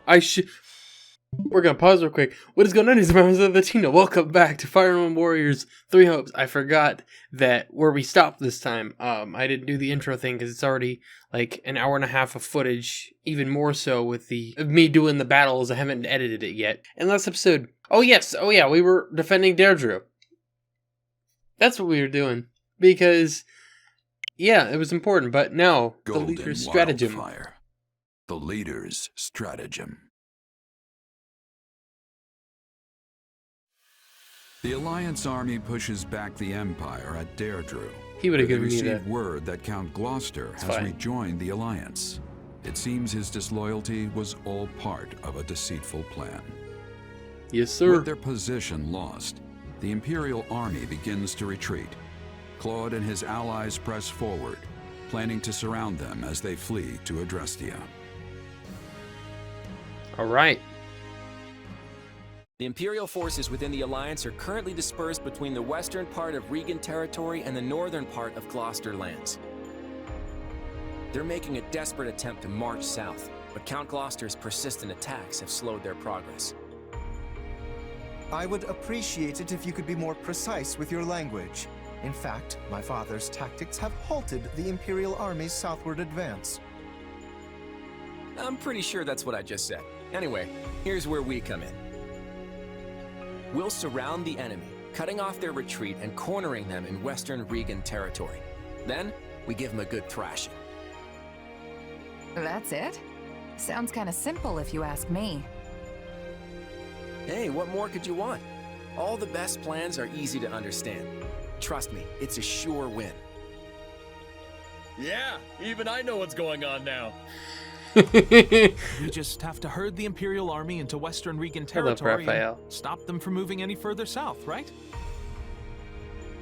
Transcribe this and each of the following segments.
We're gonna pause real quick. What is going on, members of the team? Welcome back to Fire Emblem Warriors 3 Hopes. I forgot that where we stopped this time. I didn't do the intro thing because it's already like an hour and a half of footage, even more so with me doing the battles. I haven't edited it yet. And last episode, we were defending Deirdre. That's what we were doing because, yeah, it was important. But now the leader's stratagem. Wildfire. The leader's stratagem. The Alliance army pushes back the Empire at Deirdre. He would have given me that. Received word that Count Gloucester has rejoined the Alliance. It seems his disloyalty was all part of a deceitful plan. Yes, sir. With their position lost, the Imperial army begins to retreat. Claude and his allies press forward, planning to surround them as they flee to Adrestia. All right. The Imperial forces within the Alliance are currently dispersed between the western part of Regan territory and the northern part of Gloucester lands. They're making a desperate attempt to march south, but Count Gloucester's persistent attacks have slowed their progress. I would appreciate it if you could be more precise with your language. In fact, my father's tactics have halted the Imperial Army's southward advance. I'm pretty sure that's what I just said. Anyway, here's where we come in. We'll surround the enemy, cutting off their retreat and cornering them in western Regan territory. Then, we give them a good thrashing. That's it? Sounds kinda simple if you ask me. Hey, what more could you want? All the best plans are easy to understand. Trust me, it's a sure win. Yeah, even I know what's going on now. We just have to herd the Imperial Army into Western Regan territory and stop them from moving any further south, right?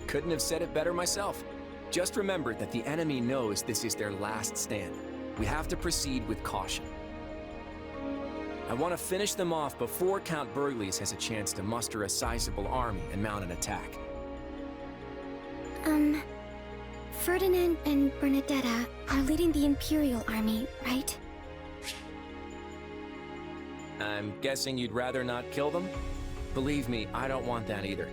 Couldn't have said it better myself. Just remember that the enemy knows this is their last stand. We have to proceed with caution. I want to finish them off before Count Burgles has a chance to muster a sizable army and mount an attack. Ferdinand and Bernadetta are leading the Imperial Army, right? I'm guessing you'd rather not kill them? Believe me, I don't want that either.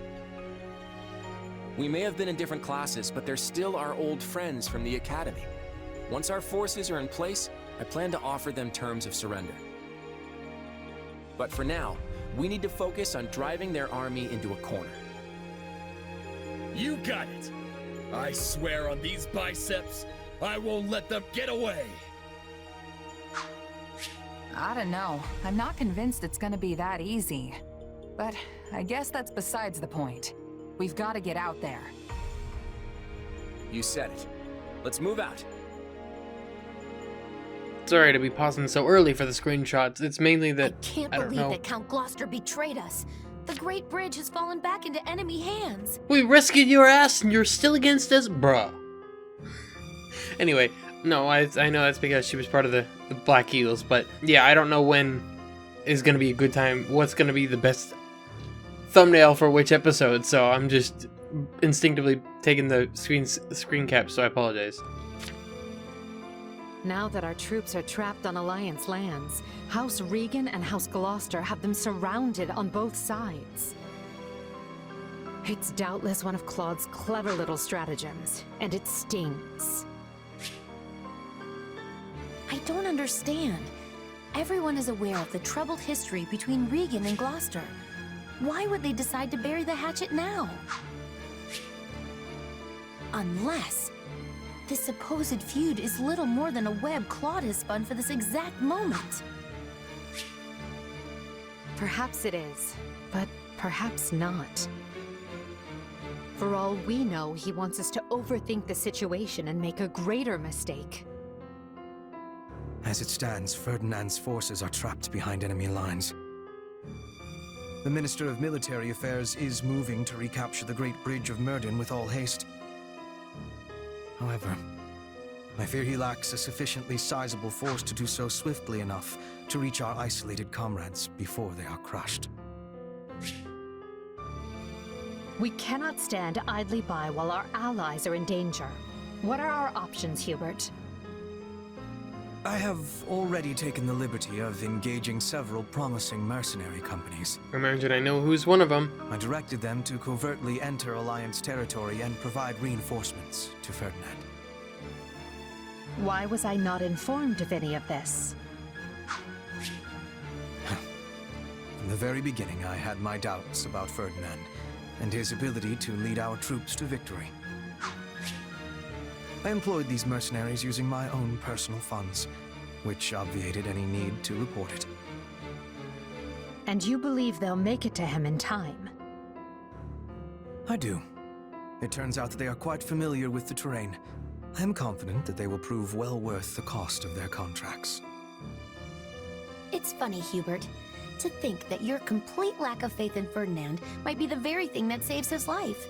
We may have been in different classes, but they're still our old friends from the Academy. Once our forces are in place, I plan to offer them terms of surrender. But for now, we need to focus on driving their army into a corner. You got it! I swear on these biceps, I won't let them get away! I don't know. I'm not convinced it's gonna be that easy. But I guess that's besides the point. We've got to get out there. You said it. Let's move out. Sorry to be pausing so early for the screenshots. It's mainly that I can't believe that Count Gloucester betrayed us. The Great Bridge has fallen back into enemy hands. We rescued your ass and you're still against us, bruh. Anyway, no, I know that's because she was part of the Black Eagles, but yeah, I don't know when is going to be a good time, what's going to be the best thumbnail for which episode, so I'm just instinctively taking the screen cap, so I apologize. Now that our troops are trapped on Alliance lands, House Regan and House Gloucester have them surrounded on both sides. It's doubtless one of Claude's clever little stratagems, and it stings. I don't understand. Everyone is aware of the troubled history between Regan and Gloucester. Why would they decide to bury the hatchet now? Unless this supposed feud is little more than a web Claude has spun for this exact moment. Perhaps it is, but perhaps not. For all we know, he wants us to overthink the situation and make a greater mistake. As it stands, Ferdinand's forces are trapped behind enemy lines. The Minister of Military Affairs is moving to recapture the Great Bridge of Myrddin with all haste. However, I fear he lacks a sufficiently sizable force to do so swiftly enough to reach our isolated comrades before they are crushed. We cannot stand idly by while our allies are in danger. What are our options, Hubert? I have already taken the liberty of engaging several promising mercenary companies. Imagine I know who's one of them. I directed them to covertly enter Alliance territory and provide reinforcements to Ferdinand. Why was I not informed of any of this? From the very beginning, I had my doubts about Ferdinand and his ability to lead our troops to victory. I employed these mercenaries using my own personal funds, which obviated any need to report it. And you believe they'll make it to him in time? I do. It turns out that they are quite familiar with the terrain. I am confident that they will prove well worth the cost of their contracts. It's funny, Hubert, to think that your complete lack of faith in Ferdinand might be the very thing that saves his life.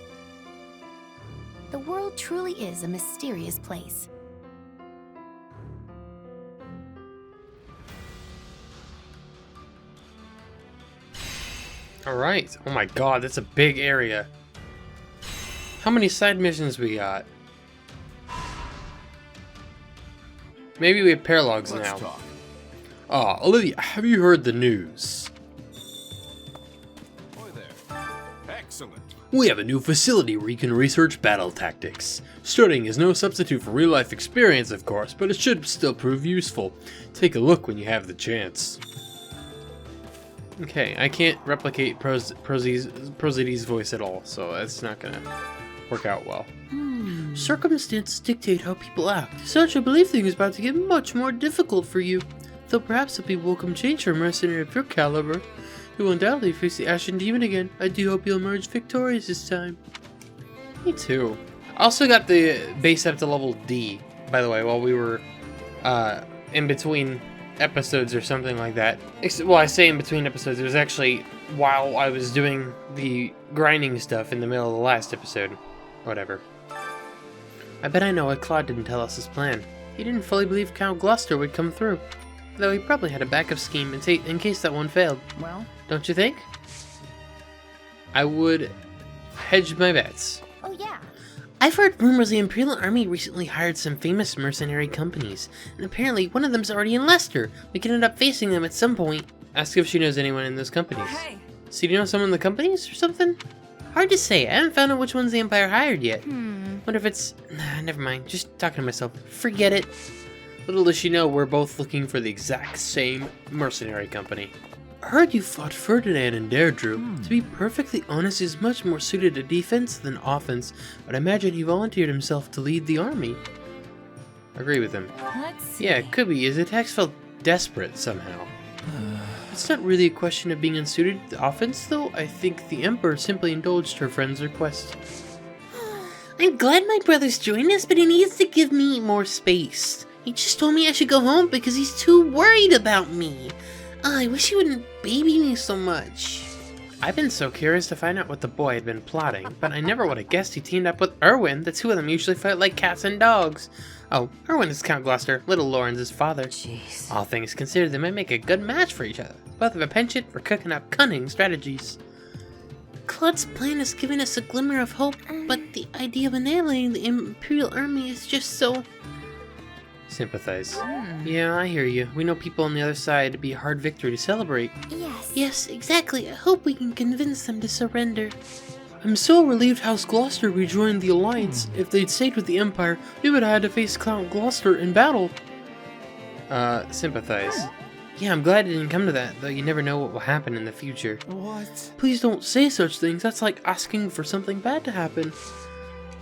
The world truly is a mysterious place. Alright. Oh my god, that's a big area. How many side missions we got? Maybe we have paralogs now. Talk. Ah, Olivia, have you heard the news? Boy there. Excellent. We have a new facility where you can research battle tactics. Studying is no substitute for real-life experience, of course, but it should still prove useful. Take a look when you have the chance. Okay, I can't replicate Prozides' voice at all, so that's not gonna work out well. Circumstances dictate how people act. Such, I believe things is about to get much more difficult for you. Though perhaps it'll be a welcome change for a mercenary of your caliber. You will undoubtedly face the Ashen Demon again. I do hope you'll emerge victorious this time. Me too. I also got the base up to level D, by the way, while we were in between episodes or something like that. Well, I say in between episodes, it was actually while I was doing the grinding stuff in the middle of the last episode. Whatever. I bet I know why Claude didn't tell us his plan. He didn't fully believe Count Gloucester would come through. Though he probably had a backup scheme in case that one failed. Well, don't you think? I would hedge my bets. Oh yeah. I've heard rumors the Imperial Army recently hired some famous mercenary companies, and apparently one of them's already in Leicester. We could end up facing them at some point. Ask if she knows anyone in those companies. hey. So do you know someone in the companies or something? Hard to say. I haven't found out which ones the Empire hired yet. Wonder if it's... Nah, never mind. Just talking to myself. Forget it. Little does she know we're both looking for the exact same mercenary company. I heard you fought Ferdinand and Deirdre. To be perfectly honest, he's much more suited to defense than offense, but I imagine he volunteered himself to lead the army. I agree with him. Let's see. Yeah, it could be. His attacks felt desperate somehow. It's not really a question of being unsuited to offense, though. I think the Emperor simply indulged her friend's request. I'm glad my brother's joined us, but he needs to give me more space. He just told me I should go home because he's too worried about me. Oh, I wish he wouldn't baby me so much. I've been so curious to find out what the boy had been plotting, but I never would have guessed he teamed up with Erwin. The two of them usually fight like cats and dogs. Oh, Erwin is Count Gloucester, little Lauren's father. Jeez. All things considered, they might make a good match for each other. Both have a penchant for cooking up cunning strategies. Claude's plan is giving us a glimmer of hope, but the idea of annihilating the Imperial Army is just so... Sympathize. Yeah, I hear you. We know people on the other side to be a hard victory to celebrate. Yes. Yes, exactly. I hope we can convince them to surrender. I'm so relieved House Gloucester rejoined the Alliance. If they'd stayed with the Empire, we would have had to face Count Gloucester in battle. Sympathize. Yeah, I'm glad it didn't come to that, though you never know what will happen in the future. What? Please don't say such things. That's like asking for something bad to happen.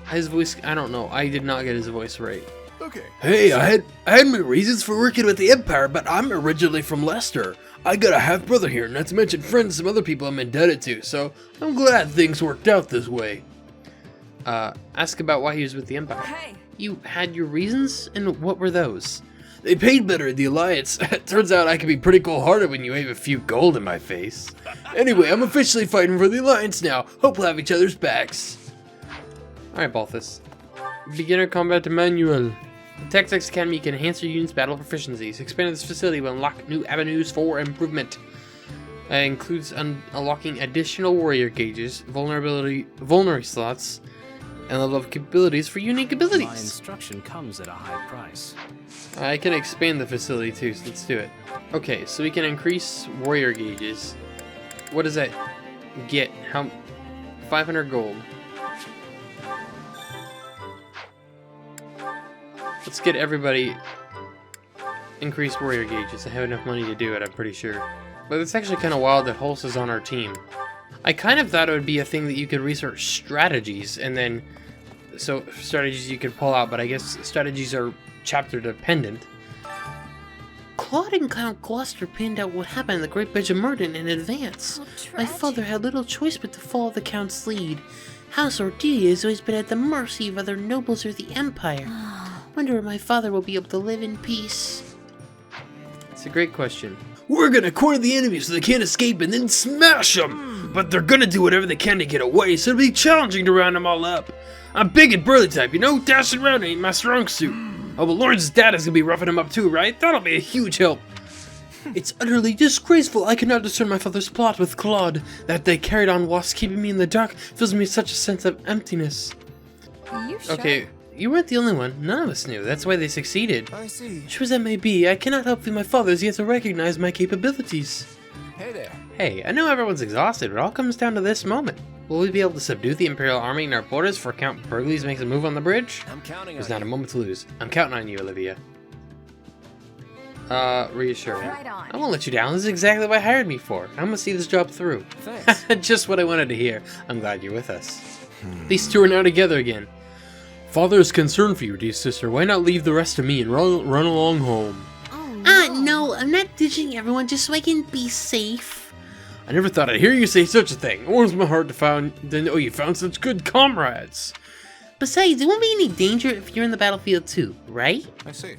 His voice, I don't know. I did not get his voice right. Okay. Hey, I had my reasons for working with the Empire, but I'm originally from Leicester. I got a half-brother here, not to mention friends and some other people I'm indebted to, so I'm glad things worked out this way. Ask about why he was with the Empire. Hey. You had your reasons, and what were those? They paid better in the Alliance. Turns out I can be pretty cold-hearted when you wave a few gold in my face. Anyway, I'm officially fighting for the Alliance now. Hope we'll have each other's backs. Alright, Balthus. Beginner Combat Manual. The Tactics Academy can enhance your unit's battle proficiencies. Expanding this facility will unlock new avenues for improvement. It includes unlocking additional warrior gauges, vulnerability slots, and level up capabilities for unique My abilities. instruction comes at a high price. I can expand the facility too, so let's do it. Okay, so we can increase warrior gauges. What does that get? How? 500 gold. Let's get everybody increased warrior gauges. I have enough money to do it, I'm pretty sure. But it's actually kind of wild that Hulse is on our team. I kind of thought it would be a thing that you could research strategies and then... So, strategies you could pull out, but I guess strategies are chapter dependent. Claude and Count Gloucester planned out what happened in the Great Bridge of Murden in advance. My father had little choice but to follow the Count's lead. House Ordelia has always been at the mercy of other nobles or the Empire. Wonder if my father will be able to live in peace. It's a great question. We're gonna corner the enemy so they can't escape and then smash them! But they're gonna do whatever they can to get away, so it'll be challenging to round them all up. I'm big and burly type, you know? Dashing around ain't my strong suit. Oh, but Lawrence's dad is gonna be roughing him up too, right? That'll be a huge help. It's utterly disgraceful I cannot discern my father's plot with Claude. That they carried on whilst keeping me in the dark fills me with such a sense of emptiness. You sure? Okay, you weren't the only one. None of us knew. That's why they succeeded. I see. True as that may be, I cannot help feeling my father has yet to recognize my capabilities. Hey there. Hey, I know everyone's exhausted, but it all comes down to this moment. Will we be able to subdue the Imperial army in our borders before Count Burgles makes a move on the bridge? I'm counting There's on not a you. moment to lose. I'm counting on you, Olivia. Reassure me. Right on. I won't let you down. This is exactly what I hired me for. I'm gonna see this job through. Thanks. Just what I wanted to hear. I'm glad you're with us. These two are now together again. Father is concerned for you, dear sister. Why not leave the rest to me and run along home? No, I'm not ditching everyone just so I can be safe. I never thought I'd hear you say such a thing. It warms my heart to know you found such good comrades. Besides, there won't be any danger if you're in the battlefield too, right? I see.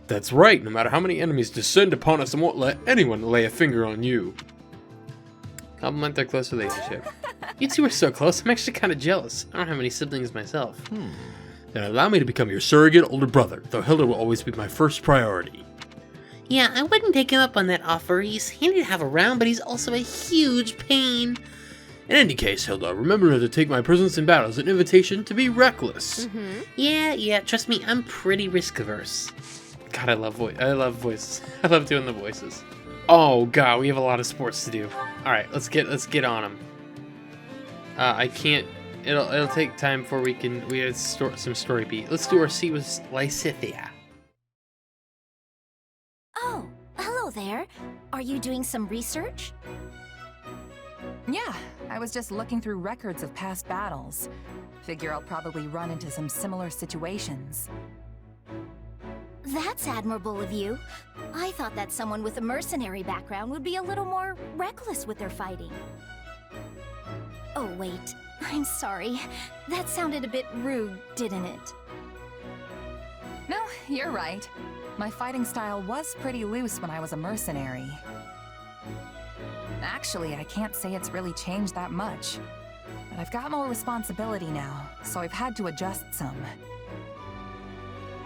That's right. No matter how many enemies descend upon us, I won't let anyone lay a finger on you. Compliment their close relationship. You two are so close, I'm actually kind of jealous. I don't have any siblings myself. Then allow me to become your surrogate older brother, though Hilda will always be my first priority. Yeah, I wouldn't take him up on that offer. He's handy to have around, but he's also a huge pain. In any case, Hilda, remember to take my presence in battle as an invitation to be reckless. Yeah, trust me, I'm pretty risk-averse. God, I love voices. I love doing the voices. Oh god, we have a lot of sports to do. Alright, let's get on them. I can't... It'll take time before we have some story beat. Let's do our seat with Lysithia. Oh, hello there. Are you doing some research? Yeah, I was just looking through records of past battles. Figure I'll probably run into some similar situations. That's admirable of you. I thought that someone with a mercenary background would be a little more reckless with their fighting. Oh, wait. I'm sorry. That sounded a bit rude, didn't it? No, you're right. My fighting style was pretty loose when I was a mercenary. Actually, I can't say it's really changed that much. But I've got more responsibility now, so I've had to adjust some.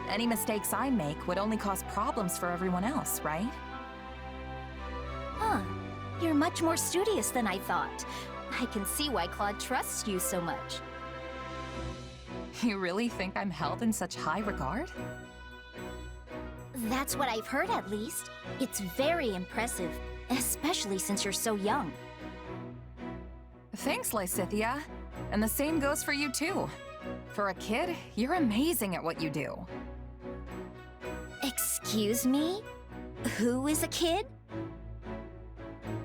Any mistakes I make would only cause problems for everyone else, right? Huh. You're much more studious than I thought. I can see why Claude trusts you so much. You really think I'm held in such high regard? That's what I've heard, at least. It's very impressive, especially since you're so young. Thanks, Lysithia. And the same goes for you, too. For a kid, you're amazing at what you do. Excuse me? Who is a kid?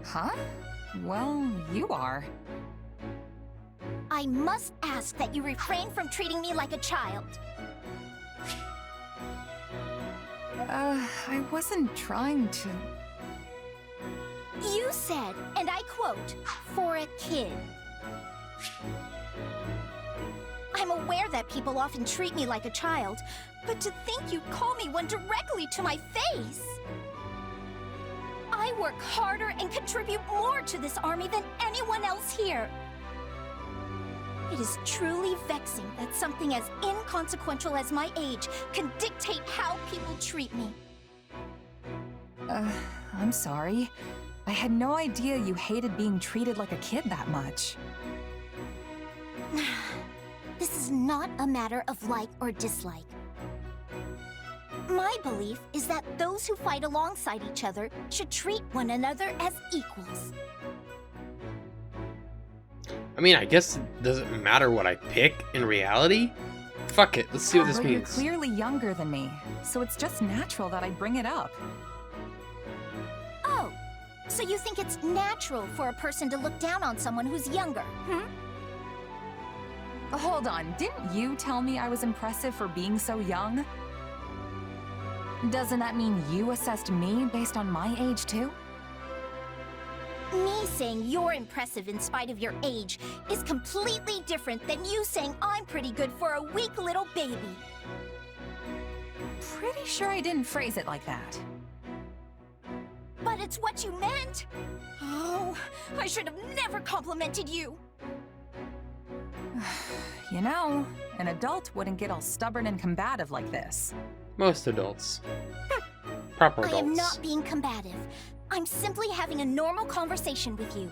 Huh? Well, you are. I must ask that you refrain from treating me like a child. I wasn't trying to... You said, and I quote, for a kid. I'm aware that people often treat me like a child, but to think you'd call me one directly to my face! I work harder and contribute more to this army than anyone else here. It is truly vexing that something as inconsequential as my age can dictate how people treat me. I'm sorry. I had no idea you hated being treated like a kid that much. This is not a matter of like or dislike. My belief is that those who fight alongside each other should treat one another as equals. I mean, I guess it doesn't matter what I pick in reality. Fuck it, let's see what this but means. You're clearly younger than me, so it's just natural that I bring it up. Oh, so you think it's natural for a person to look down on someone who's younger, hmm? Hold on, didn't you tell me I was impressive for being so young? Doesn't that mean you assessed me based on my age too? Me saying you're impressive in spite of your age is completely different than you saying I'm pretty good for a weak little baby. Pretty sure I didn't phrase it like that. But it's what you meant! Oh, I should have never complimented you! You know, an adult wouldn't get all stubborn and combative like this. Most adults. Proper adults. I am not being combative. I'm simply having a normal conversation with you.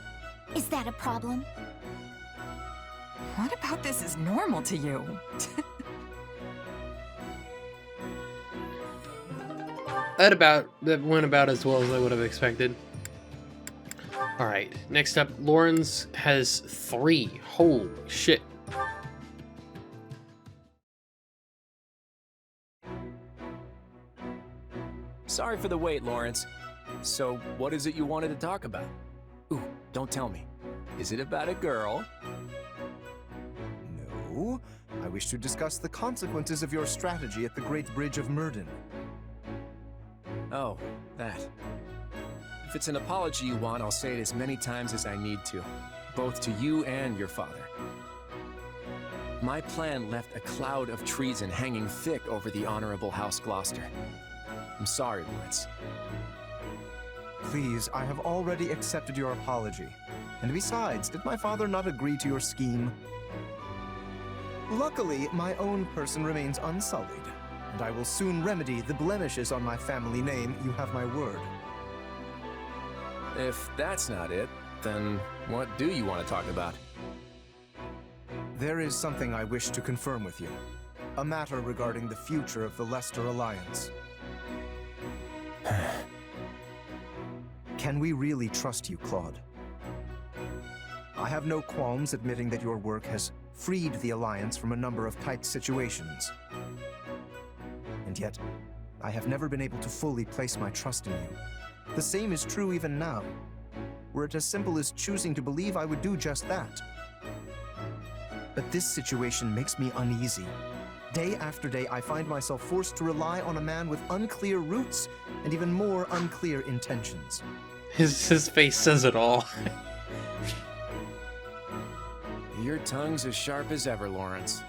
Is that a problem? What about this is normal to you? That went about as well as I would have expected. Alright, next up, Lawrence has 3. Holy shit. Sorry for the wait, Lawrence. So, what is it you wanted to talk about? Ooh, don't tell me. Is it about a girl? No. I wish to discuss the consequences of your strategy at the Great Bridge of Myrden. Oh, that. If it's an apology you want, I'll say it as many times as I need to. Both to you and your father. My plan left a cloud of treason hanging thick over the Honorable House Gloucester. I'm sorry, Lawrence. Please, I have already accepted your apology. And besides, did my father not agree to your scheme? Luckily, my own person remains unsullied, and I will soon remedy the blemishes on my family name, you have my word. If that's not it, then what do you want to talk about? There is something I wish to confirm with you. A matter regarding the future of the Leicester Alliance. Can we really trust you, Claude? I have no qualms admitting that your work has freed the Alliance from a number of tight situations. And yet, I have never been able to fully place my trust in you. The same is true even now. Were it as simple as choosing to believe, I would do just that. But this situation makes me uneasy. Day after day, I find myself forced to rely on a man with unclear roots and even more unclear intentions. His face says it all. Your tongue's as sharp as ever, Lawrence.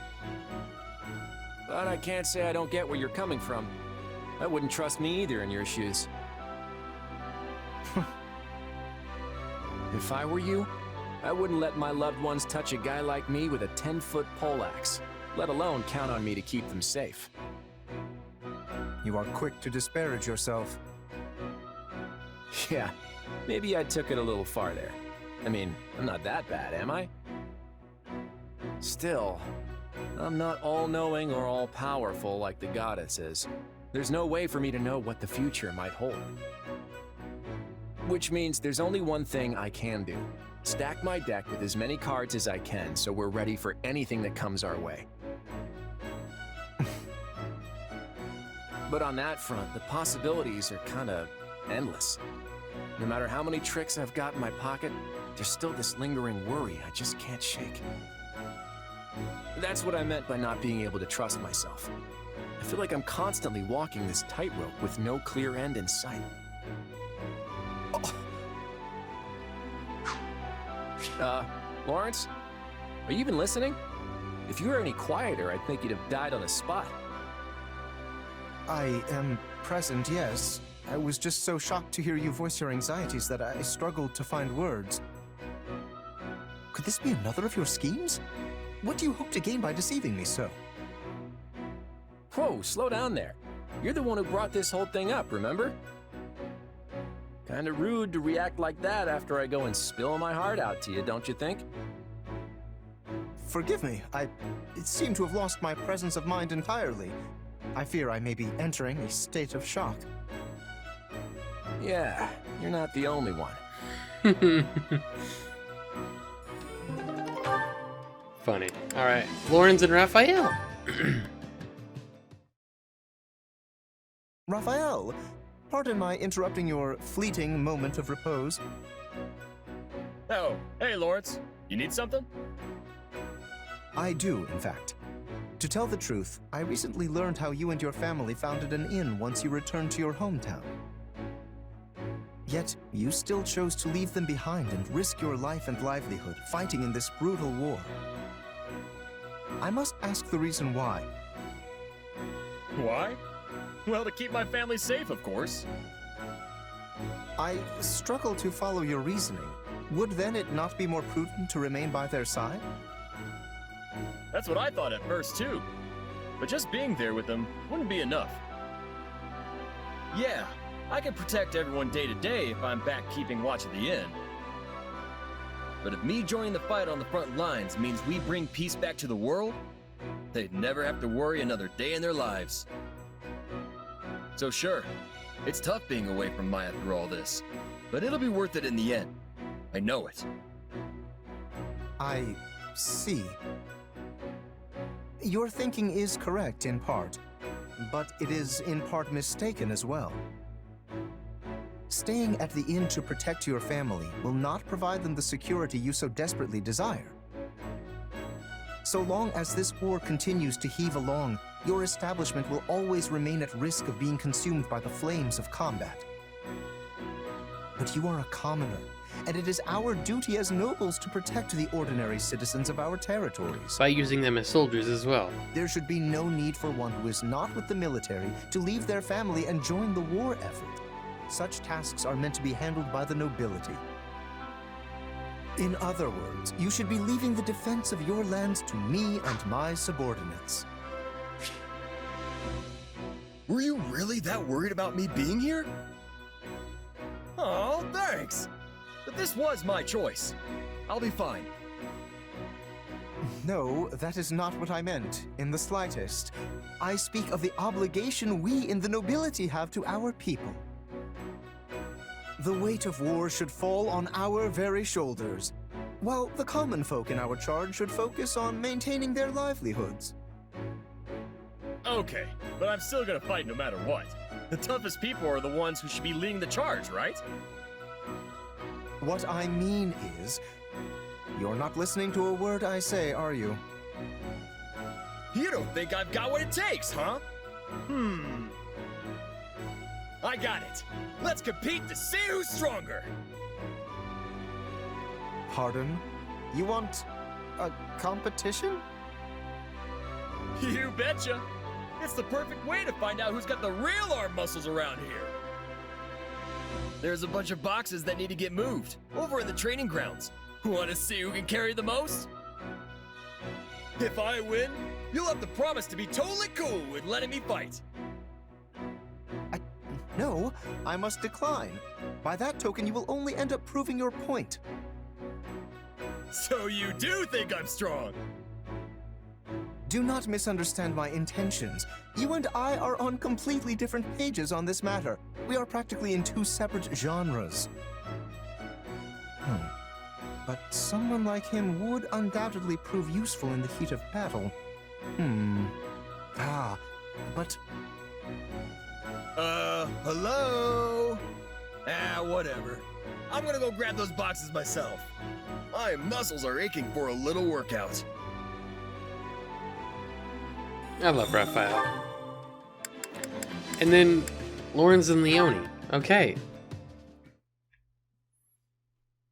But I can't say I don't get where you're coming from. I wouldn't trust me either in your shoes. If I were you, I wouldn't let my loved ones touch a guy like me with a 10-foot poleaxe, let alone count on me to keep them safe. You are quick to disparage yourself. Yeah, maybe I took it a little far there. I mean, I'm not that bad, am I? Still, I'm not all-knowing or all-powerful like the goddess is. There's no way for me to know what the future might hold. Which means there's only one thing I can do. Stack my deck with as many cards as I can so we're ready for anything that comes our way. But on that front, the possibilities are kinda endless. No matter how many tricks I've got in my pocket, there's still this lingering worry I just can't shake. That's what I meant by not being able to trust myself. I feel like I'm constantly walking this tightrope with no clear end in sight. Lawrence? Are you even listening? If you were any quieter, I'd think you'd have died on the spot. I am present, yes. I was just so shocked to hear you voice your anxieties that I struggled to find words. Could this be another of your schemes? What do you hope to gain by deceiving me so? Whoa, slow down there. You're the one who brought this whole thing up, remember? Kinda rude to react like that after I go and spill my heart out to you, don't you think? forgive me. I seem to have lost my presence of mind entirely. I fear I may be entering a state of shock. Yeah, you're not the only one. Funny. Alright, Lawrence and Raphael. Raphael, pardon my interrupting your fleeting moment of repose. Oh, hey Lawrence. You need something? I do, in fact. To tell the truth, I recently learned how you and your family founded an inn once you returned to your hometown. Yet, you still chose to leave them behind and risk your life and livelihood fighting in this brutal war. I must ask the reason why. Why? Well, to keep my family safe, of course. I struggle to follow your reasoning. Would then it not be more prudent to remain by their side? That's what I thought at first, too. But just being there with them wouldn't be enough. Yeah, I can protect everyone day to day if I'm back keeping watch at the inn. But if me joining the fight on the front lines means we bring peace back to the world, they'd never have to worry another day in their lives. So sure, it's tough being away from Maya through all this, but it'll be worth it in the end. I know it. I see. Your thinking is correct in part, but it is in part mistaken as well. Staying at the inn to protect your family will not provide them the security you so desperately desire. So long as this war continues to heave along, your establishment will always remain at risk of being consumed by the flames of combat. But you are a commoner, and it is our duty as nobles to protect the ordinary citizens of our territories. By using them as soldiers as well. There should be no need for one who is not with the military to leave their family and join the war effort. Such tasks are meant to be handled by the nobility. In other words, you should be leaving the defense of your lands to me and my subordinates. Were you really that worried about me being here? Oh, thanks. But this was my choice. I'll be fine. No, that is not what I meant, in the slightest. I speak of the obligation we in the nobility have to our people. The weight of war should fall on our very shoulders, while the common folk in our charge should focus on maintaining their livelihoods. Okay, but I'm still gonna fight no matter what. The toughest people are the ones who should be leading the charge, right? What I mean is, you're not listening to a word I say, are you? You don't think I've got what it takes, huh? I got it. Let's compete to see who's stronger. Pardon? You want a competition? You betcha. It's the perfect way to find out who's got the real arm muscles around here. There's a bunch of boxes that need to get moved over in the training grounds. Want to see who can carry the most? If I win, you'll have to promise to be totally cool with letting me fight. No, I must decline. By that token, you will only end up proving your point. So you do think I'm strong? Do not misunderstand my intentions. You and I are on completely different pages on this matter. We are practically in two separate genres. But someone like him would undoubtedly prove useful in the heat of battle. But... hello? Whatever. I'm gonna go grab those boxes myself. My muscles are aching for a little workout. I love Raphael. And then Lawrence and Leone. Okay.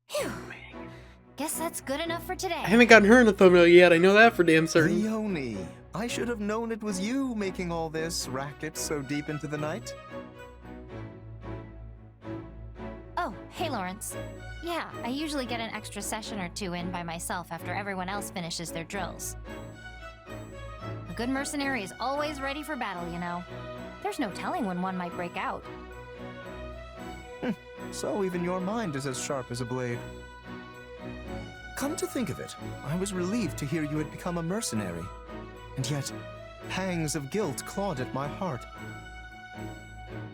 Phew. Guess that's good enough for today. I haven't gotten her in the thumbnail yet. I know that for damn certain. Leone, I should have known it was you making all this racket so deep into the night. Oh, hey Lawrence. Yeah, I usually get an extra session or two in by myself after everyone else finishes their drills. A good mercenary is always ready for battle, you know. There's no telling when one might break out. So even your mind is as sharp as a blade. Come to think of it, I was relieved to hear you had become a mercenary. And yet, pangs of guilt clawed at my heart.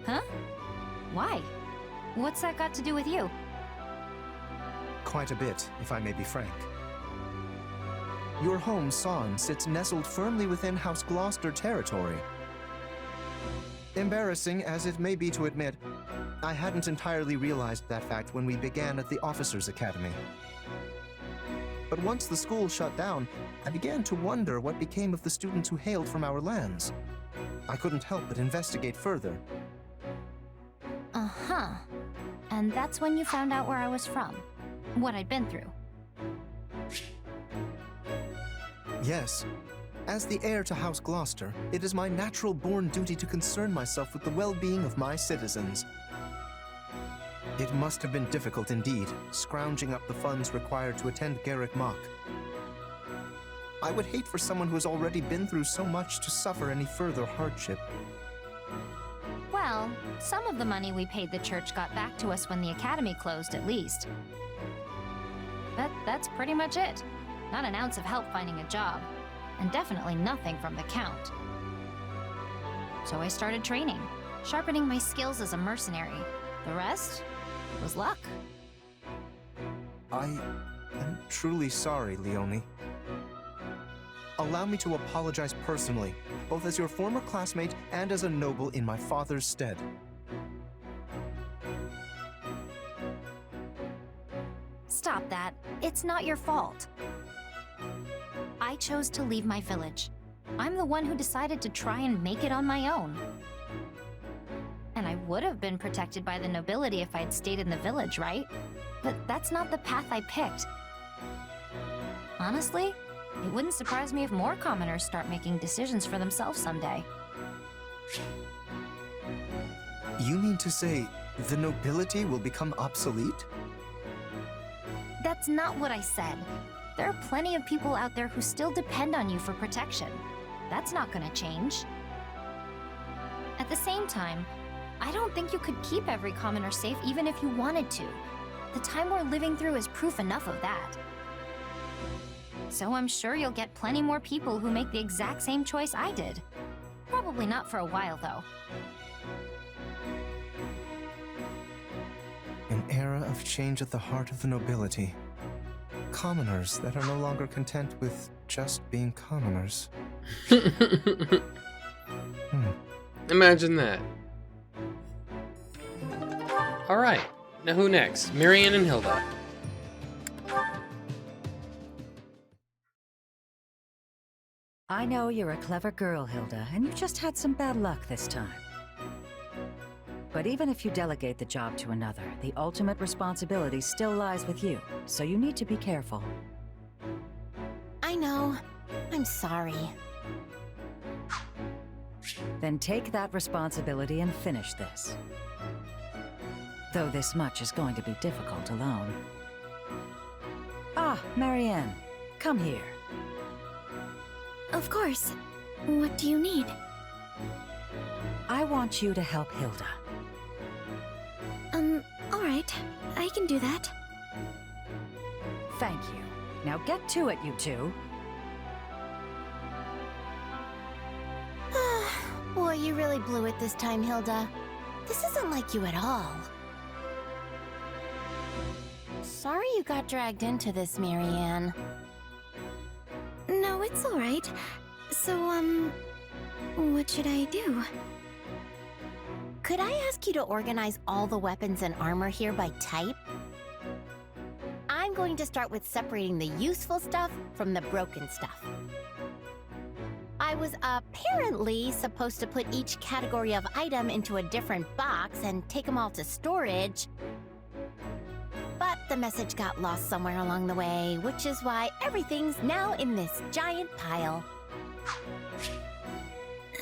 Huh? Why? What's that got to do with you? Quite a bit, if I may be frank. Your home, Son, sits nestled firmly within House Gloucester territory. Embarrassing as it may be to admit, I hadn't entirely realized that fact when we began at the Officers' Academy. But once the school shut down, I began to wonder what became of the students who hailed from our lands. I couldn't help but investigate further. Uh-huh. And that's when you found out where I was from. What I'd been through. Yes. As the heir to House Gloucester, it is my natural-born duty to concern myself with the well-being of my citizens. It must have been difficult indeed, scrounging up the funds required to attend Garrick Mock. I would hate for someone who has already been through so much to suffer any further hardship. Well, some of the money we paid the church got back to us when the academy closed, at least. But that's pretty much it. Not an ounce of help finding a job. And definitely nothing from the Count. So I started training, sharpening my skills as a mercenary. The rest was luck. I am truly sorry, Leonie. Allow me to apologize personally, both as your former classmate and as a noble in my father's stead. Stop that. It's not your fault. I chose to leave my village. I'm the one who decided to try and make it on my own. And I would have been protected by the nobility if I'd stayed in the village, right? But that's not the path I picked. Honestly, it wouldn't surprise me if more commoners start making decisions for themselves someday. You mean to say the nobility will become obsolete? That's not what I said. There are plenty of people out there who still depend on you for protection. That's not gonna change. At the same time, I don't think you could keep every commoner safe even if you wanted to. The time we're living through is proof enough of that. So I'm sure you'll get plenty more people who make the exact same choice I did. Probably not for a while, though. An era of change at the heart of the nobility. Commoners that are no longer content with just being commoners. Imagine that. Alright, now who next? Marianne and Hilda. I know you're a clever girl, Hilda, and you just had some bad luck this time. But even if you delegate the job to another, the ultimate responsibility still lies with you, so you need to be careful. I know. I'm sorry. Then take that responsibility and finish this. Though this much is going to be difficult alone. Ah, Marianne, come here. Of course. What do you need? I want you to help Hilda. Alright. I can do that. Thank you. Now get to it, you two. Boy, you really blew it this time, Hilda. This isn't like you at all. Sorry you got dragged into this, Marianne. No, it's alright. So, what should I do? Could I ask you to organize all the weapons and armor here by type? I'm going to start with separating the useful stuff from the broken stuff. I was apparently supposed to put each category of item into a different box and take them all to storage. But the message got lost somewhere along the way, which is why everything's now in this giant pile.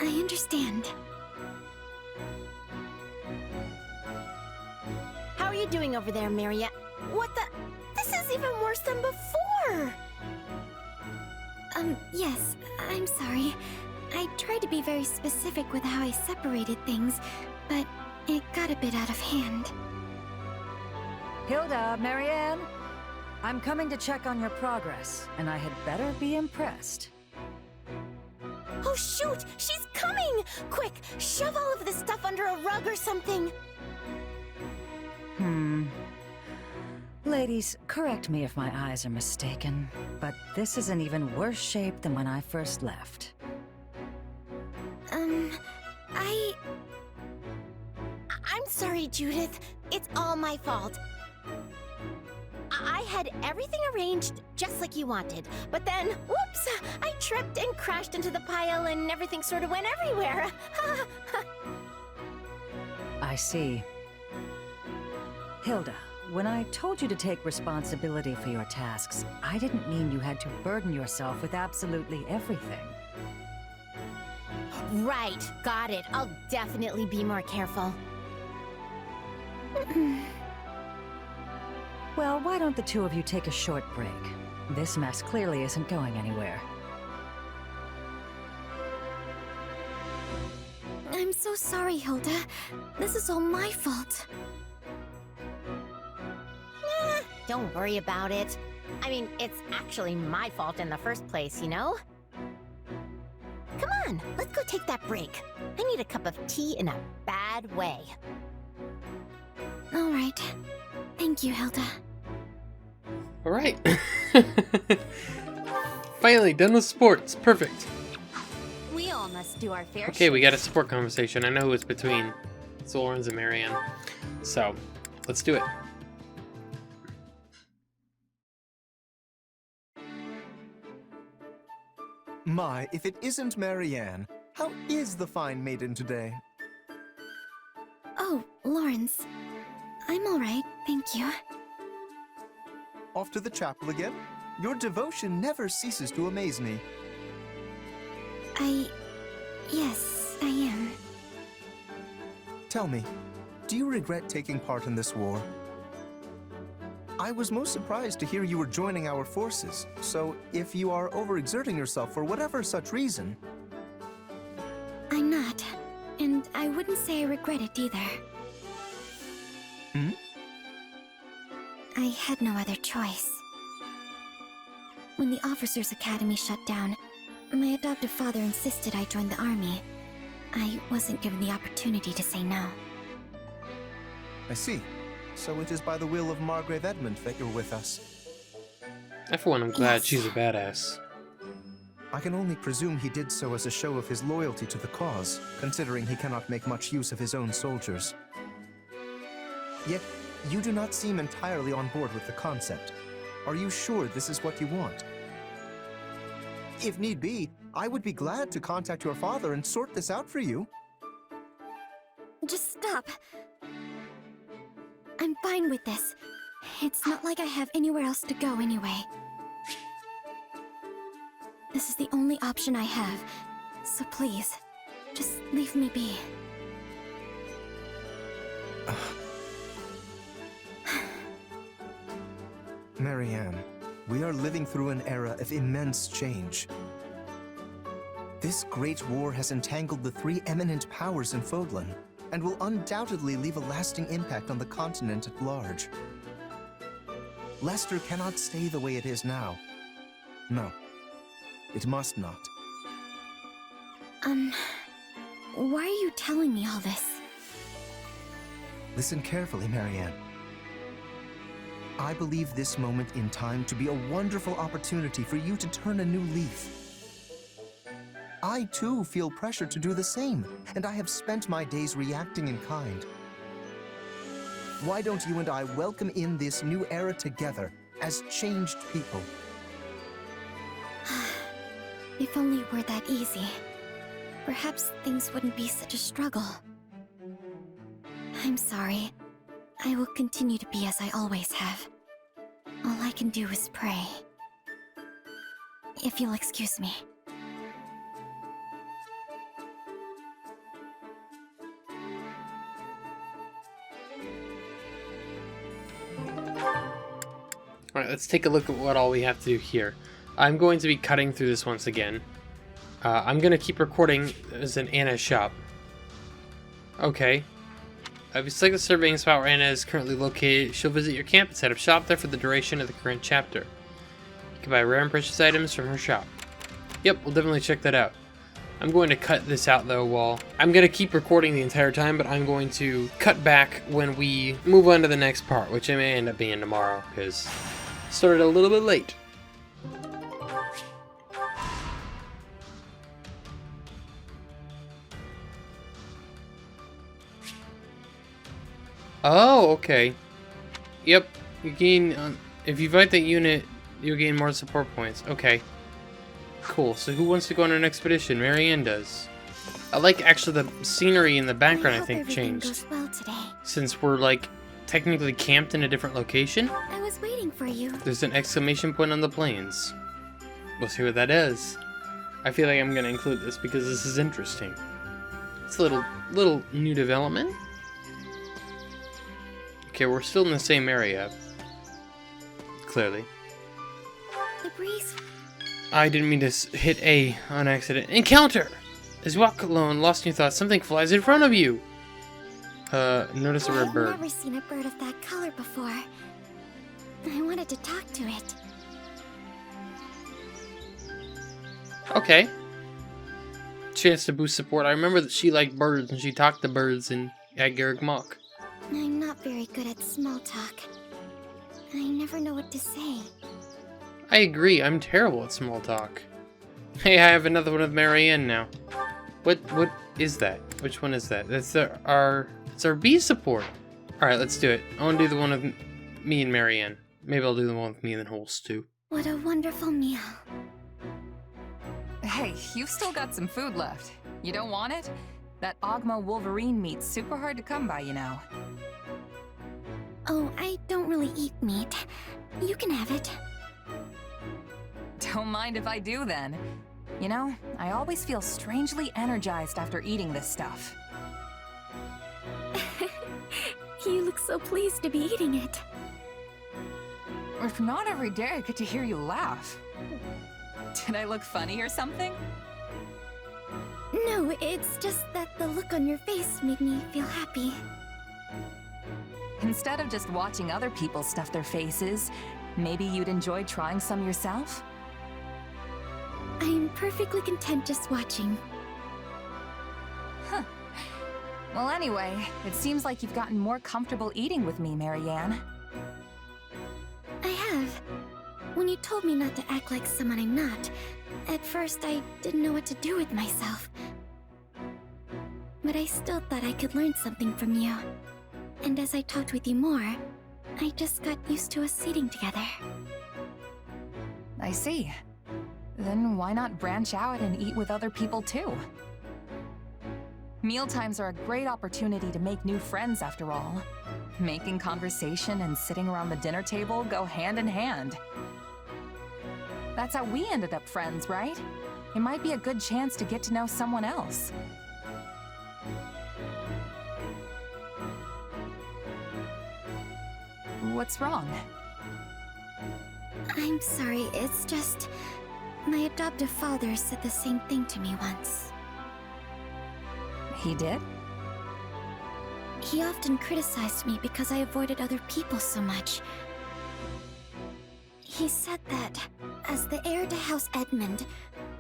I understand. How are you doing over there, Marianne? What the? This is even worse than before! Yes, I'm sorry. I tried to be very specific with how I separated things, but it got a bit out of hand. Hilda, Marianne? I'm coming to check on your progress, and I had better be impressed. Oh shoot! She's coming! Quick, shove all of this stuff under a rug or something! Ladies, correct me if my eyes are mistaken, but this is in even worse shape than when I first left. I'm sorry, Judith. It's all my fault. I had everything arranged just like you wanted, but then, whoops! I tripped and crashed into the pile and everything sort of went everywhere. I see. Hilda, when I told you to take responsibility for your tasks, I didn't mean you had to burden yourself with absolutely everything. Right, got it. I'll definitely be more careful. Well, why don't the two of you take a short break? This mess clearly isn't going anywhere. I'm so sorry, Hilda. This is all my fault. Don't worry about it. I mean, it's actually my fault in the first place, you know? Come on, let's go take that break. I need a cup of tea in a bad way. All right. Thank you, Hilda. All right. Finally, done with sports. Perfect. We all must do our fair Okay, we got a sport conversation. I know who it's between. It's Lawrence and Marianne. So, let's do it. My, if it isn't Marianne, how is the fine maiden today? Oh, Lawrence. I'm all right, thank you. Off to the chapel again? Your devotion never ceases to amaze me. Yes, I am. Tell me, do you regret taking part in this war? I was most surprised to hear you were joining our forces, so if you are overexerting yourself for whatever such reason... I'm not, and I wouldn't say I regret it either. I had no other choice. When the Officers' Academy shut down, my adoptive father insisted I join the army. I wasn't given the opportunity to say no. I see. So it is by the will of Margrave Edmund that you're with us. For one, I'm glad she's a badass. I can only presume he did so as a show of his loyalty to the cause, considering he cannot make much use of his own soldiers. Yet, you do not seem entirely on board with the concept. Are you sure this is what you want? If need be, I would be glad to contact your father and sort this out for you. Just stop. I'm fine with this. It's not like I have anywhere else to go anyway. This is the only option I have, so please, just leave me be. Marianne, we are living through an era of immense change. This great war has entangled the three eminent powers in Fodlan, and will undoubtedly leave a lasting impact on the continent at large. Leicester cannot stay the way it is now. No, it must not. Why are you telling me all this? Listen carefully, Marianne. I believe this moment in time to be a wonderful opportunity for you to turn a new leaf. I too feel pressure to do the same, and I have spent my days reacting in kind. Why don't you and I welcome in this new era together as changed people? If only it were that easy. Perhaps things wouldn't be such a struggle. I'm sorry. I will continue to be as I always have. All I can do is pray. If you'll excuse me. Alright, let's take a look at what all we have to do here. I'm going to be cutting through this once again. I'm going to keep recording as an Anna's shop. Okay. If you select the surveying spot where Anna is currently located, she'll visit your camp and set up shop there for the duration of the current chapter. You can buy rare and precious items from her shop. Yep, we'll definitely check that out. I'm going to cut this out though while... I'm going to keep recording the entire time, but I'm going to cut back when we move on to the next part, which it may end up being tomorrow, because it started a little bit late. Oh, okay. Yep, you gain... if you fight that unit, you'll gain more support points. Okay. Cool, so who wants to go on an expedition? Marianne does. I like actually the scenery in the background, I think, changed. Goes well today. Since we're, like, technically camped in a different location. I was waiting for you. There's an exclamation point on the plains. We'll see what that is. I feel like I'm going to include this because this is interesting. It's a little new development. Okay, we're still in the same area. Clearly. The breeze. I didn't mean to hit A on accident. Encounter! As you walk alone, lost in your thoughts, something flies in front of you. Notice a rare bird. I've never seen a bird of that color before. I wanted to talk to it. Okay. Chance to boost support. I remember that she liked birds and she talked to birds in Garrick Mach. I'm not very good at small talk. I never know what to say. I agree, I'm terrible at small talk. Hey, I have another one of Marianne now. What is that? Which one is that? That's it's our B support. Alright, let's do it. I want to do the one of me and Marianne. Maybe I'll do the one with me and Holst too. What a wonderful meal. Hey, you've still got some food left. You don't want it? That Ogma Wolverine meat's super hard to come by, you know. Oh, I don't really eat meat. You can have it. Don't mind if I do then. You know, I always feel strangely energized after eating this stuff. You look so pleased to be eating it. If not every day I get to hear you laugh. Did I look funny or something? No, it's just that the look on your face made me feel happy. Instead of just watching other people stuff their faces, maybe you'd enjoy trying some yourself? I'm perfectly content just watching. Huh. Well, anyway, it seems like you've gotten more comfortable eating with me, Marianne. I have. When you told me not to act like someone I'm not, at first I didn't know what to do with myself. But I still thought I could learn something from you. And as I talked with you more, I just got used to us eating together. I see. Then why not branch out and eat with other people too? Mealtimes are a great opportunity to make new friends after all. Making conversation and sitting around the dinner table go hand in hand. That's how we ended up friends, right? It might be a good chance to get to know someone else. What's wrong? I'm sorry, it's just... my adoptive father said the same thing to me once. He did? He often criticized me because I avoided other people so much. He said that, as the heir to House Edmund,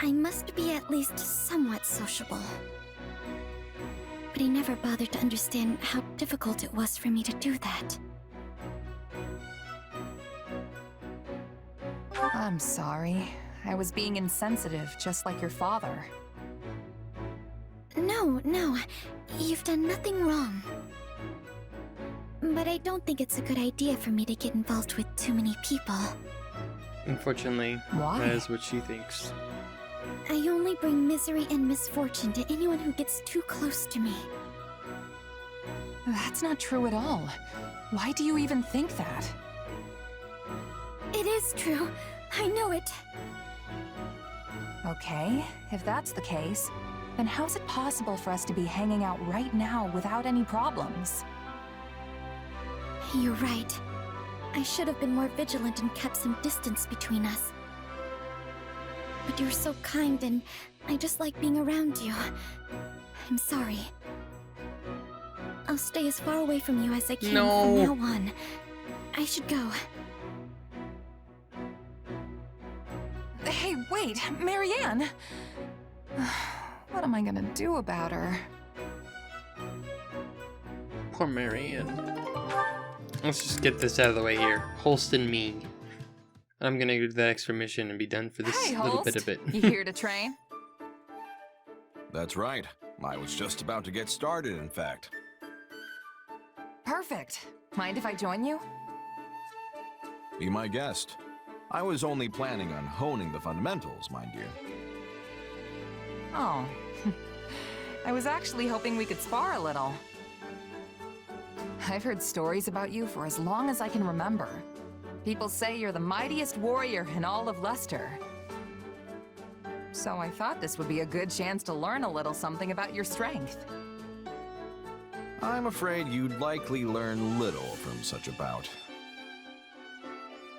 I must be at least somewhat sociable. But he never bothered to understand how difficult it was for me to do that. I'm sorry. I was being insensitive, just like your father. No, you've done nothing wrong. But I don't think it's a good idea for me to get involved with too many people. Unfortunately, why? That is what she thinks. I only bring misery and misfortune to anyone who gets too close to me. That's not true at all. Why do you even think that? It is true. I know it. Okay, if that's the case, then how's it possible for us to be hanging out right now without any problems? You're right. I should have been more vigilant and kept some distance between us. But you're so kind and I just like being around you. I'm sorry. I'll stay as far away from you as I can No. from now on. I should go. Hey, wait, Marianne! What am I gonna do about her? Poor Marianne. Let's just get this out of the way here. Holston me. I'm gonna do that extra mission and be done for this Hey, little Holst. bit of it. You here to train? That's right. I was just about to get started, in fact. Perfect. Mind if I join you? Be my guest. I was only planning on honing the fundamentals, mind you. Oh. I was actually hoping we could spar a little. I've heard stories about you for as long as I can remember. People say you're the mightiest warrior in all of Leicester. So I thought this would be a good chance to learn a little something about your strength. I'm afraid you'd likely learn little from such a bout.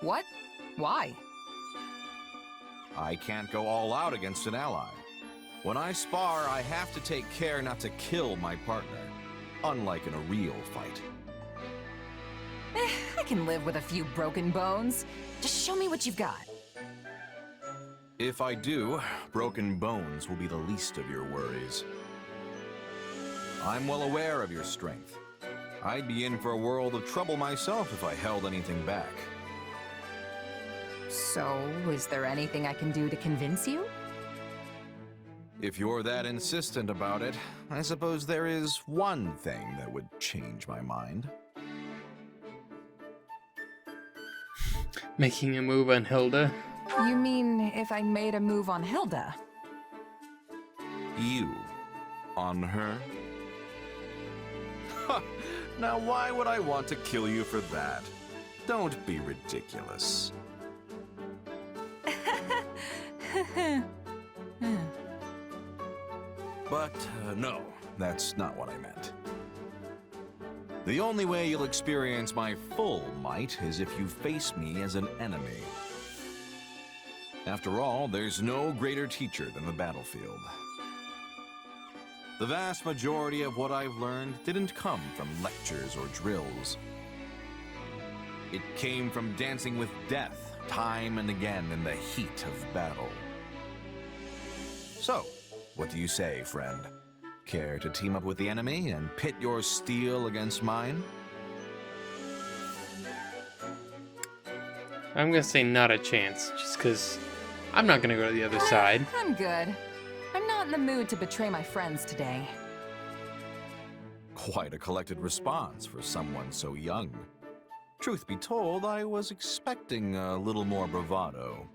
What? Why? I can't go all out against an ally. When I spar, I have to take care not to kill my partner, unlike in a real fight. I can live with a few broken bones. Just show me what you've got. If I do, broken bones will be the least of your worries. I'm well aware of your strength. I'd be in for a world of trouble myself if I held anything back. So, is there anything I can do to convince you? If you're that insistent about it, I suppose there is one thing that would change my mind. Making a move on Hilda? You mean if I made a move on Hilda? You. On her? Ha! Now why would I want to kill you for that? Don't be ridiculous. But no, that's not what I meant. The only way you'll experience my full might is if you face me as an enemy. After all, there's no greater teacher than the battlefield. The vast majority of what I've learned didn't come from lectures or drills. It came from dancing with death time and again in the heat of battle. So, what do you say, friend? Care to team up with the enemy and pit your steel against mine? I'm gonna say not a chance, just because I'm not gonna go to the other side. I'm good. I'm not in the mood to betray my friends today. Quite a collected response for someone so young. Truth be told, I was expecting a little more bravado.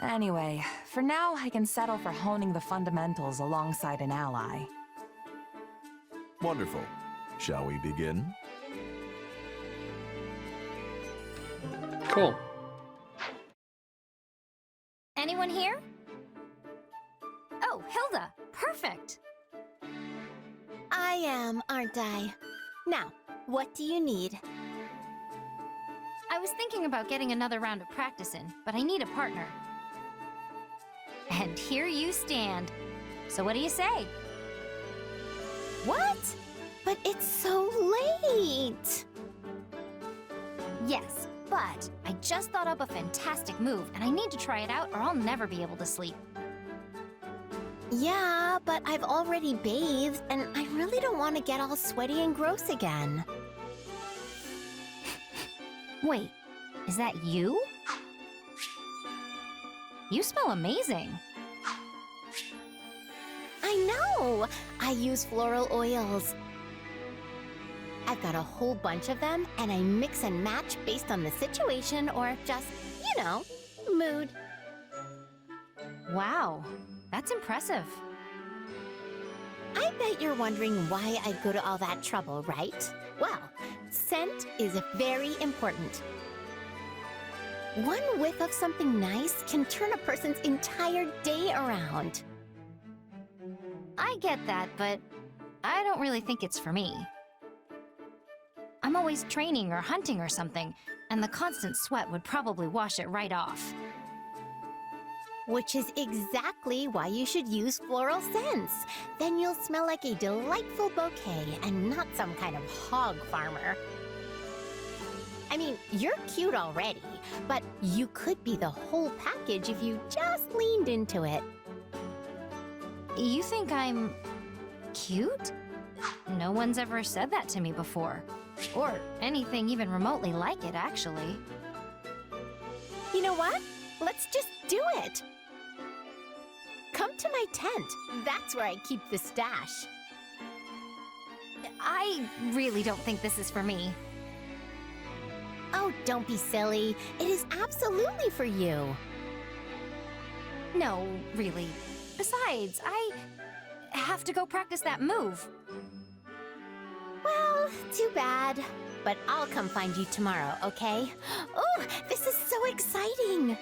Anyway, for now I can settle for honing the fundamentals alongside an ally. Wonderful. Shall we begin? Cool. Anyone here? Oh, Hilda. Perfect. I am, aren't I? Now, what do you need? I was thinking about getting another round of practice in, but I need a partner. And here you stand. So what do you say? What? But it's so late! Yes, but I just thought up a fantastic move, and I need to try it out or I'll never be able to sleep. Yeah, but I've already bathed, and I really don't want to get all sweaty and gross again. Wait, is that you? You smell amazing. I know! I use floral oils. I've got a whole bunch of them, and I mix and match based on the situation or just, you know, mood. Wow, that's impressive. I bet you're wondering why I go to all that trouble, right? Well, scent is very important. One whiff of something nice can turn a person's entire day around. I get that, but I don't really think it's for me. I'm always training or hunting or something, and the constant sweat would probably wash it right off. Which is exactly why you should use floral scents. Then you'll smell like a delightful bouquet and not some kind of hog farmer. I mean, you're cute already, but you could be the whole package if you just leaned into it. You think I'm cute? No one's ever said that to me before. Or anything even remotely like it, actually. You know what? Let's just do it! Come to my tent. That's where I keep the stash. I really don't think this is for me. Oh, don't be silly. It is absolutely for you. No, really. Besides, I have to go practice that move. Well, too bad. But I'll come find you tomorrow, okay? Oh, this is so exciting!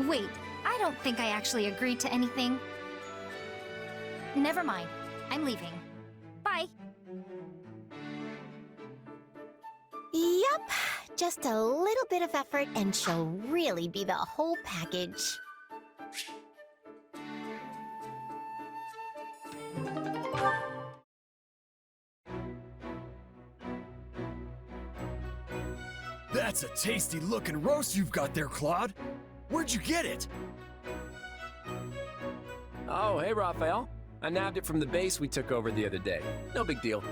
Wait, I don't think I actually agreed to anything. Never mind. I'm leaving. Bye. Yep, just a little bit of effort and she'll really be the whole package. That's a tasty looking roast you've got there, Claude. Where'd you get it? Oh, hey, Raphael. I nabbed it from the base we took over the other day. No big deal.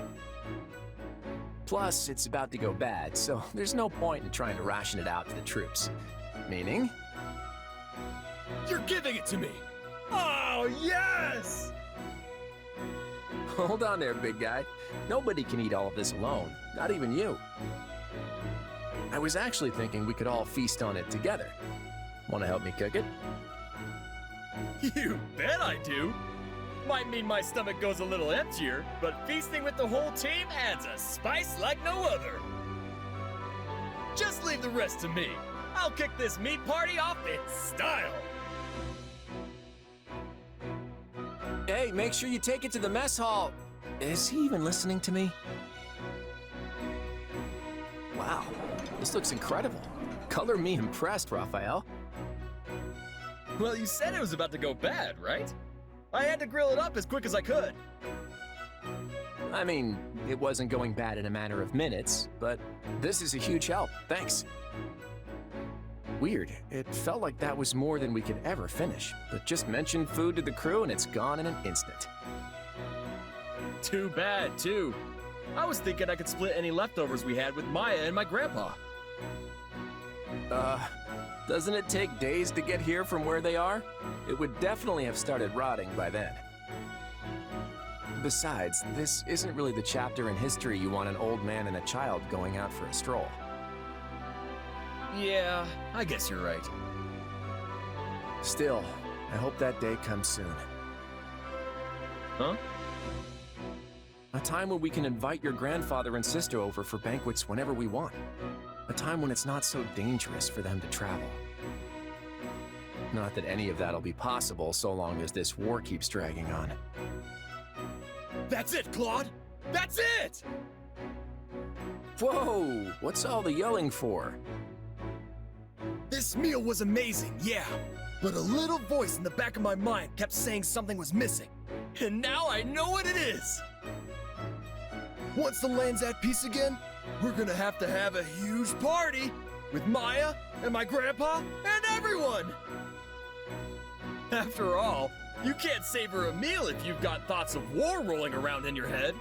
Plus, it's about to go bad, so there's no point in trying to ration it out to the troops. Meaning? You're giving it to me! Oh, yes! Hold on there, big guy. Nobody can eat all of this alone, not even you. I was actually thinking we could all feast on it together. Want to help me cook it? You bet I do! Might mean my stomach goes a little emptier, but feasting with the whole team adds a spice like no other. Just leave the rest to me. I'll kick this meat party off in style. Hey, make sure you take it to the mess hall. Is he even listening to me? Wow, this looks incredible. Color me impressed, Raphael. Well, you said it was about to go bad, right? I had to grill it up as quick as I could. I mean, it wasn't going bad in a matter of minutes, but this is a huge help. Thanks. Weird. It felt like that was more than we could ever finish, but just mention food to the crew and it's gone in an instant. Too bad, too. I was thinking I could split any leftovers we had with Maya and my grandpa. Doesn't it take days to get here from where they are? It would definitely have started rotting by then. Besides, this isn't really the chapter in history you want an old man and a child going out for a stroll. Yeah, I guess you're right. Still, I hope that day comes soon. Huh? A time when we can invite your grandfather and sister over for banquets whenever we want. A time when it's not so dangerous for them to travel. Not that any of that'll be possible so long as this war keeps dragging on. That's it, Claude! That's it! Whoa! What's all the yelling for? This meal was amazing, yeah. But a little voice in the back of my mind kept saying something was missing. And now I know what it is! Once the land's at peace again, we're gonna have a huge party with Maya and my grandpa and everyone! After all, you can't savor a meal if you've got thoughts of war rolling around in your head.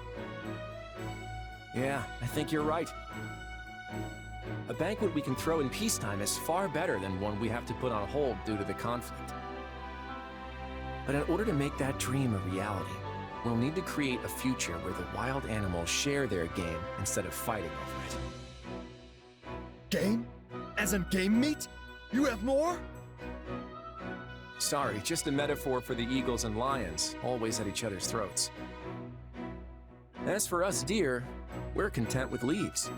Yeah, I think you're right. A banquet we can throw in peacetime is far better than one we have to put on hold due to the conflict. But in order to make that dream a reality, we'll need to create a future where the wild animals share their game instead of fighting over it. Game? As in game meat? You have more? Sorry, just a metaphor for the eagles and lions, always at each other's throats. As for us deer, we're content with leaves.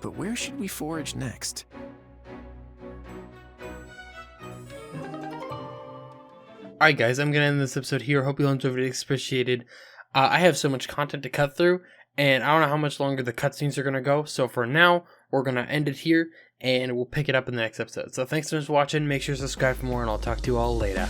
But where should we forage next? Alright guys, I'm going to end this episode here. Hope you all enjoyed it. Appreciated. I have so much content to cut through, and I don't know how much longer the cutscenes are going to go. So for now, we're going to end it here, and we'll pick it up in the next episode. So thanks so much for watching. Make sure to subscribe for more, and I'll talk to you all later.